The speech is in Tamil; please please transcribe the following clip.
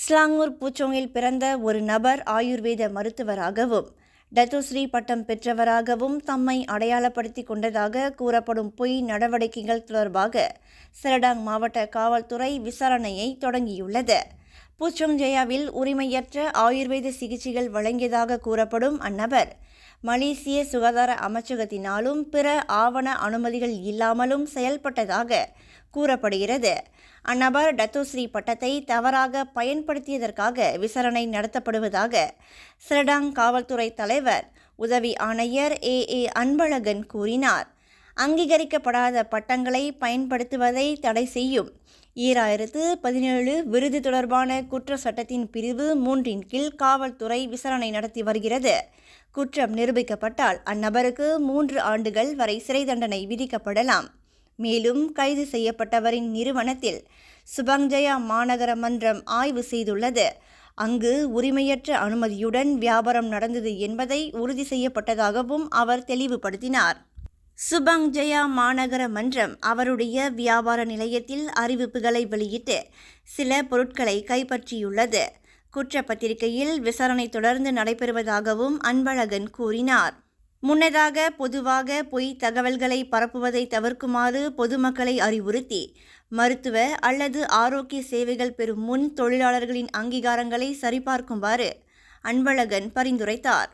ஸ்லாங்கூர் பூச்சோங்கில் பிறந்த ஒரு நபர் ஆயுர்வேத மருத்துவராகவும் டத்தோஸ்ரீ பட்டம் பெற்றவராகவும் தம்மை அடையாளப்படுத்திக் கொண்டதாக கூறப்படும் பொய் நடவடிக்கைகள் தொடர்பாக செரடாங் மாவட்ட காவல்துறை விசாரணையை தொடங்கியுள்ளது. பூச்சோங் ஜெயாவில் உரிமையற்ற ஆயுர்வேத சிகிச்சைகள் வழங்கியதாக கூறப்படும் அந்நபர் மலேசிய சுகாதார அமைச்சகத்தினாலும் பிற ஆவண அனுமதிகள் இல்லாமலும் செயல்பட்டதாக கூறப்படுகிறது. அந்நபர் டத்தோஸ்ரீ பட்டத்தை தவறாக பயன்படுத்தியதற்காக விசாரணை நடத்தப்படுவதாக செரடாங் காவல்துறை தலைவர் உதவி ஆணையர் ஏ அன்பழகன் கூறினார். அங்கீகரிக்கப்படாத பட்டங்களை பயன்படுத்துவதை தடை செய்யும் 2017 விருது தொடர்பான குற்ற சட்டத்தின் பிரிவு 3 கீழ் காவல்துறை விசாரணை நடத்தி வருகிறது. குற்றம் நிரூபிக்கப்பட்டால் அந்நபருக்கு 3 ஆண்டுகள் வரை சிறை தண்டனை விதிக்கப்படலாம். மேலும் கைது செய்யப்பட்டவரின் நிறுவனத்தில் சுபாங் ஜெயா மாநகர மன்றம் ஆய்வு செய்துள்ளது. அங்கு உரிமையற்ற அனுமதியுடன் வியாபாரம் நடந்தது என்பதை உறுதி செய்யப்பட்டதாகவும் அவர் தெளிவுபடுத்தினார். சுபாங் ஜெயா மாநகர மன்றம் அவருடைய வியாபார நிலையத்தில் அறிவிப்புகளை வெளியிட்டு சில பொருட்களை கைப்பற்றியுள்ளது. குற்றப்பத்திரிகையில் விசாரணை தொடர்ந்து நடைபெறுவதாகவும் அன்பழகன் கூறினார். முன்னதாக பொதுவாக பொய் தகவல்களை பரப்புவதை தவிர்க்குமாறு பொதுமக்களை அறிவுறுத்தி மருத்துவ அல்லது ஆரோக்கிய சேவைகள் பெறும் முன் தொழிலாளர்களின் அங்கீகாரங்களை சரிபார்க்குமாறு அன்பழகன் பரிந்துரைத்தார்.